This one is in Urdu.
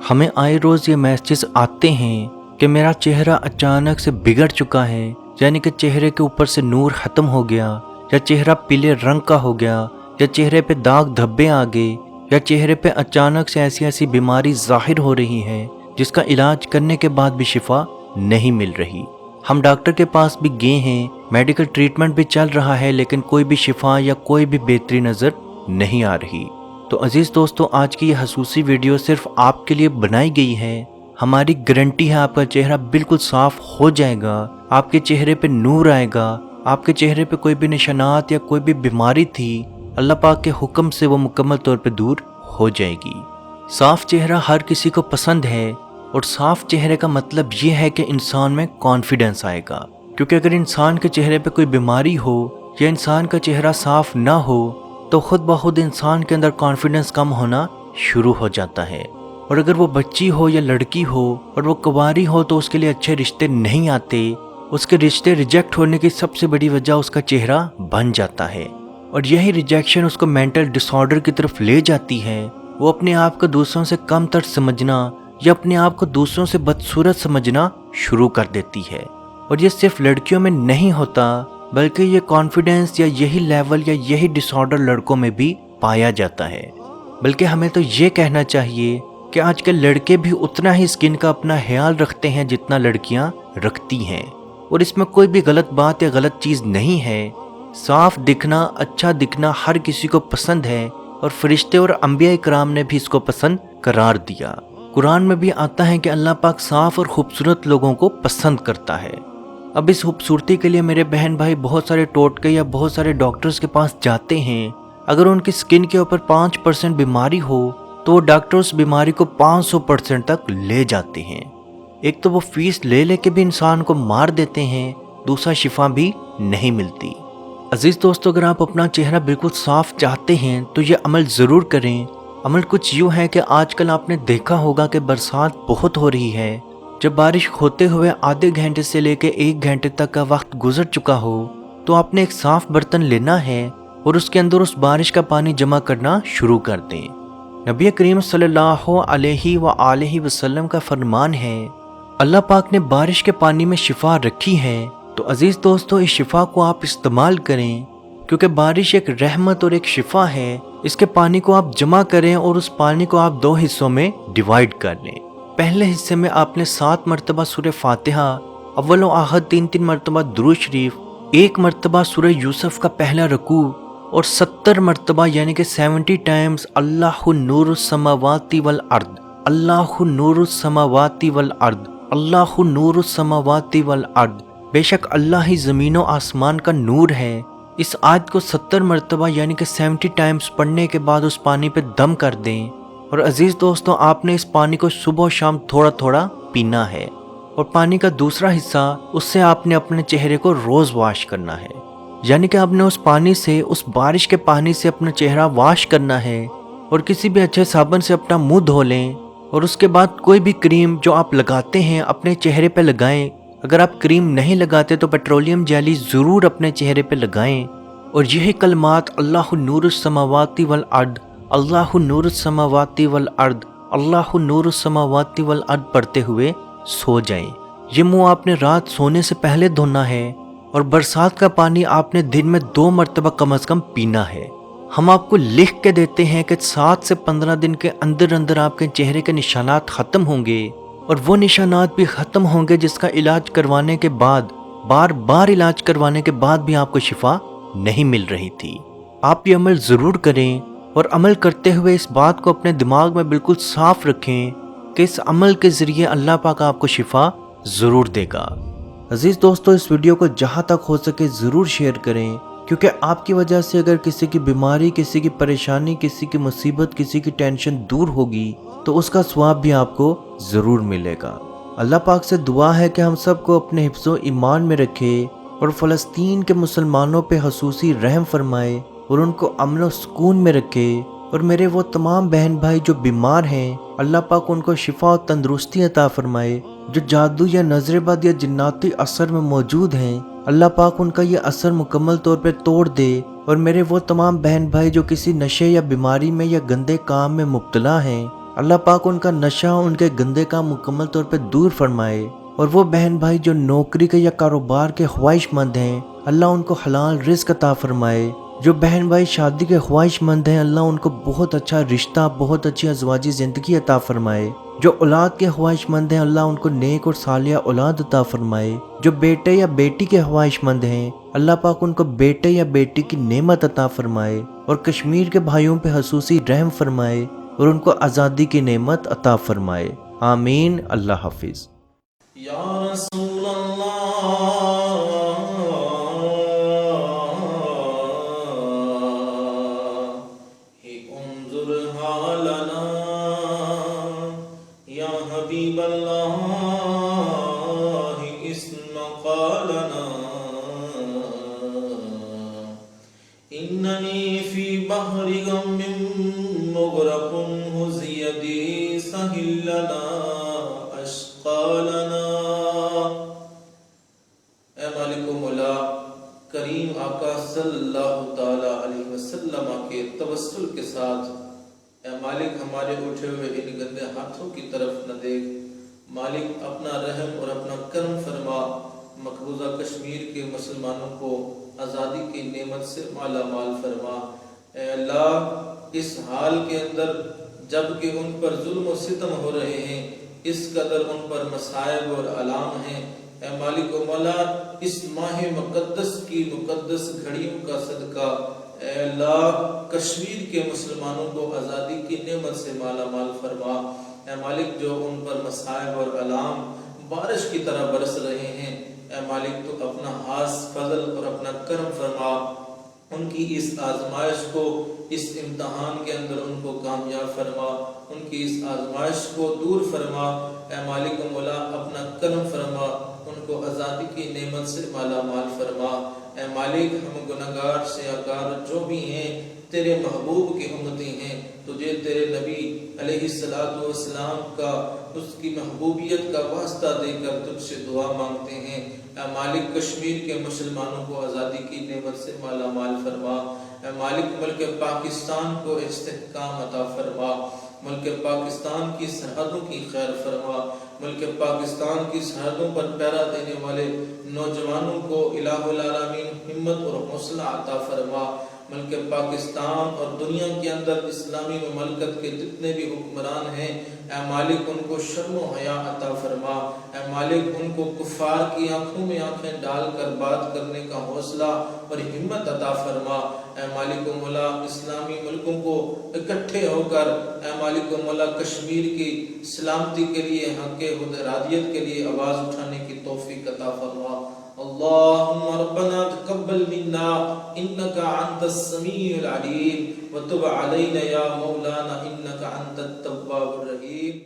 ہمیں آئے روز یہ میسیج آتے ہیں کہ میرا چہرہ اچانک سے بگڑ چکا ہے، یعنی کہ چہرے کے اوپر سے نور ختم ہو گیا، یا چہرہ پیلے رنگ کا ہو گیا، یا چہرے پہ داغ دھبے آ گئے، یا چہرے پہ اچانک سے ایسی بیماری ظاہر ہو رہی ہے جس کا علاج کرنے کے بعد بھی شفا نہیں مل رہی۔ ہم ڈاکٹر کے پاس بھی گئے ہیں، میڈیکل ٹریٹمنٹ بھی چل رہا ہے، لیکن کوئی بھی شفا یا کوئی بھی بہتری نظر نہیں آ رہی۔ تو عزیز دوستو، آج کی یہ خصوصی ویڈیو صرف آپ کے لیے بنائی گئی ہے۔ ہماری گارنٹی ہے آپ کا چہرہ بالکل صاف ہو جائے گا، آپ کے چہرے پہ نور آئے گا، آپ کے چہرے پہ کوئی بھی نشانات یا کوئی بھی بیماری تھی، اللہ پاک کے حکم سے وہ مکمل طور پہ دور ہو جائے گی۔ صاف چہرہ ہر کسی کو پسند ہے، اور صاف چہرے کا مطلب یہ ہے کہ انسان میں کانفیڈنس آئے گا، کیونکہ اگر انسان کے چہرے پہ کوئی بیماری ہو یا انسان کا چہرہ صاف نہ ہو تو خود بخود انسان کے اندر کانفیڈنس کم ہونا شروع ہو جاتا ہے، اور اگر وہ بچی ہو یا لڑکی ہو اور وہ کنواری ہو تو اس کے لیے اچھے رشتے نہیں آتے، اس کے رشتے ریجیکٹ ہونے کی سب سے بڑی وجہ اس کا چہرہ بن جاتا ہے، اور یہی ریجیکشن اس کو مینٹل ڈس آرڈر کی طرف لے جاتی ہے۔ وہ اپنے آپ کو دوسروں سے کم تر سمجھنا یا اپنے آپ کو دوسروں سے بدصورت سمجھنا شروع کر دیتی ہے، اور یہ صرف لڑکیوں میں نہیں ہوتا بلکہ یہ کانفیڈنس یا یہی لیول یا یہی ڈس آرڈر لڑکوں میں بھی پایا جاتا ہے۔ بلکہ ہمیں تو یہ کہنا چاہیے کہ آج کل لڑکے بھی اتنا ہی سکن کا اپنا خیال رکھتے ہیں جتنا لڑکیاں رکھتی ہیں، اور اس میں کوئی بھی غلط بات یا غلط چیز نہیں ہے۔ صاف دکھنا، اچھا دکھنا ہر کسی کو پسند ہے، اور فرشتے اور انبیاء کرام نے بھی اس کو پسند قرار دیا۔ قرآن میں بھی آتا ہے کہ اللہ پاک صاف اور خوبصورت لوگوں کو پسند کرتا ہے۔ اب اس خوبصورتی کے لیے میرے بہن بھائی بہت سارے ٹوٹکے یا بہت سارے ڈاکٹرز کے پاس جاتے ہیں۔ اگر ان کی سکن کے اوپر 5% بیماری ہو تو وہ ڈاکٹر اس بیماری کو 500% تک لے جاتے ہیں۔ ایک تو وہ فیس لے کے بھی انسان کو مار دیتے ہیں، دوسرا شفا بھی نہیں ملتی۔ عزیز دوستو، اگر آپ اپنا چہرہ بالکل صاف چاہتے ہیں تو یہ عمل ضرور کریں۔ عمل کچھ یوں ہے کہ آج کل آپ نے دیکھا ہوگا کہ برسات بہت ہو رہی ہے۔ جب بارش ہوتے ہوئے آدھے گھنٹے سے لے کے 1 گھنٹے تک کا وقت گزر چکا ہو تو آپ نے ایک صاف برتن لینا ہے اور اس کے اندر اس بارش کا پانی جمع کرنا شروع کر دیں۔ نبی کریم صلی اللہ علیہ وآلہ وسلم کا فرمان ہے، اللہ پاک نے بارش کے پانی میں شفا رکھی ہے، تو عزیز دوستو اس شفا کو آپ استعمال کریں، کیونکہ بارش ایک رحمت اور ایک شفا ہے۔ اس کے پانی کو آپ جمع کریں اور اس پانی کو آپ 2 حصوں میں ڈیوائیڈ کر لیں۔ پہلے حصے میں آپ نے 7 مرتبہ سورہ فاتحہ، اول و آخر 3 مرتبہ درود شریف، 1 مرتبہ سورہ یوسف کا پہلا رکوع، اور 70 مرتبہ یعنی کہ 70 ٹائمز اللہ نور السماوات والارض، اللہ نور السماوات والارض، اللہ نور السماوات والارض، بے شک اللہ ہی زمین و آسمان کا نور ہے۔ اس آیت کو 70 مرتبہ یعنی کہ 70 ٹائمز پڑھنے کے بعد اس پانی پہ دم کر دیں، اور عزیز دوستو آپ نے اس پانی کو صبح و شام تھوڑا تھوڑا پینا ہے، اور پانی کا دوسرا حصہ اس سے آپ نے اپنے چہرے کو روز واش کرنا ہے، یعنی کہ آپ نے اس پانی سے، اس بارش کے پانی سے اپنا چہرہ واش کرنا ہے، اور کسی بھی اچھے صابن سے اپنا منہ دھو لیں، اور اس کے بعد کوئی بھی کریم جو آپ لگاتے ہیں اپنے چہرے پہ لگائیں۔ اگر آپ کریم نہیں لگاتے تو پیٹرولیم جیلی ضرور اپنے چہرے پہ لگائیں، اور یہی کلمات اللہ نور السماوات والارض، اللہ نور السماوات والارض، اللہ نور السماوات والارض پڑھتے ہوئے سو جائیں۔ یہ منہ آپ نے رات سونے سے پہلے دھونا ہے، اور برسات کا پانی آپ نے دن میں 2 مرتبہ کم از کم پینا ہے۔ ہم آپ کو لکھ کے دیتے ہیں کہ 7 سے 15 دن کے اندر اندر آپ کے چہرے کے نشانات ختم ہوں گے، اور وہ نشانات بھی ختم ہوں گے جس کا علاج کروانے کے بعد، بار بار علاج کروانے کے بعد بھی آپ کو شفا نہیں مل رہی تھی۔ آپ یہ عمل ضرور کریں، اور عمل کرتے ہوئے اس بات کو اپنے دماغ میں بالکل صاف رکھیں کہ اس عمل کے ذریعے اللہ پاک آپ کو شفا ضرور دے گا۔ عزیز دوستو، اس ویڈیو کو جہاں تک ہو سکے ضرور شیئر کریں، کیونکہ آپ کی وجہ سے اگر کسی کی بیماری، کسی کی پریشانی، کسی کی مصیبت، کسی کی ٹینشن دور ہوگی تو اس کا ثواب بھی آپ کو ضرور ملے گا۔ اللہ پاک سے دعا ہے کہ ہم سب کو اپنے حفظ و ایمان میں رکھے، اور فلسطین کے مسلمانوں پہ خصوصی رحم فرمائے، اور ان کو امن و سکون میں رکھے، اور میرے وہ تمام بہن بھائی جو بیمار ہیں اللہ پاک ان کو شفا و تندرستی عطا فرمائے، جو جادو یا نظر بد یا جناتی اثر میں موجود ہیں اللہ پاک ان کا یہ اثر مکمل طور پہ توڑ دے، اور میرے وہ تمام بہن بھائی جو کسی نشے یا بیماری میں یا گندے کام میں مبتلا ہیں اللہ پاک ان کا نشہ، ان کے گندے کام مکمل طور پہ دور فرمائے، اور وہ بہن بھائی جو نوکری کے یا کاروبار کے خواہش مند ہیں، اللہ ان کو حلال رزق عطا فرمائے۔ جو بہن بھائی شادی کے خواہش مند ہیں، اللہ ان کو بہت اچھا رشتہ، بہت اچھی ازواجی زندگی عطا فرمائے۔ جو اولاد کے خواہش مند ہیں، اللہ ان کو نیک اور صالحہ اولاد عطا فرمائے۔ جو بیٹے یا بیٹی کے خواہش مند ہیں، اللہ پاک ان کو بیٹے یا بیٹی کی نعمت عطا فرمائے، اور کشمیر کے بھائیوں پہ خصوصی رحم فرمائے، اور ان کو آزادی کی نعمت عطا فرمائے۔ آمین۔ اللہ حافظ۔ یا رسول اللہ انظر حالنا، یا حبیب اللہ اسمع قالنا، اننی فی بحر غم مغرق ہز یدی سہل لنا اشقالنا۔ اے مالک و مولا کریم آقا صلی اللہ تعالی علیہ وسلم کے توسل کے ساتھ، اے مالک ہمارے اٹھے ہوئے ان گندے ہاتھوں کی طرف نہ دیکھ، مالک اپنا رحم اور اپنا کرم فرما، مقبوضہ کشمیر کے مسلمانوں کو آزادی کی نعمت سے مالا مال فرما۔ اے اللہ اس حال کے اندر جب کہ ان پر ظلم و ستم ہو رہے ہیں، اس قدر ان پر مصائب اور علام ہیں، اے مالک و مولا اس ماہ مقدس کی مقدس گھڑیوں کا صدقہ اے اللہ کشمیر کے مسلمانوں کو آزادی کی نعمت سے مالا مال فرما۔ اے مالک جو ان پر مصائب اور علام بارش کی طرح برس رہے ہیں، اے مالک تو اپنا خاص فضل اور اپنا کرم فرما، ان کی اس آزمائش کو، اس امتحان کے اندر ان کو کامیاب فرما، ان کی اس آزمائش کو دور فرما۔ اے مالک و مولا اپنا کرم فرما، ان کو آزادی کی نعمت سے مالا مال فرما۔ اے مالک ہم گناہگار سیاہکار جو بھی ہیں تیرے محبوب کی امتی ہیں، تجھے تیرے نبی علیہ السلام کا، اس کی محبوبیت کا واسطہ دے کر تجھ سے دعا مانگتے ہیں۔ اے مالک کشمیر کے مسلمانوں کو آزادی کی نعمت سے مالا مال فرما۔ اے مالک ملک پاکستان کو استحکام عطا فرما، ملک پاکستان کی سرحدوں کی خیر فرما، ملک پاکستان کی سرحدوں پر پہرا دینے والے نوجوانوں کو الہ العالمین ہمت اور حوصلہ عطا فرما۔ ملک پاکستان اور دنیا کے اندر اسلامی مملکت کے جتنے بھی حکمران ہیں، اے مالک ان کو شرم و حیا عطا فرما۔ اے مالک ان کو کفار کی آنکھوں میں آنکھیں ڈال کر بات کرنے کا حوصلہ اور ہمت عطا فرما۔ اے مالک و مولا اسلامی ملکوں کو اکٹھے ہو کر اے مالک و مولا کشمیر کی سلامتی کے لیے، حق ارادیت کے لیے آواز اٹھانے کی توفیق عطا فرما۔ اللہم ربنا تقبل منا انکا انت السمیع العلیم وتب علینا یا مولانا انکا انت التواب الرحیم۔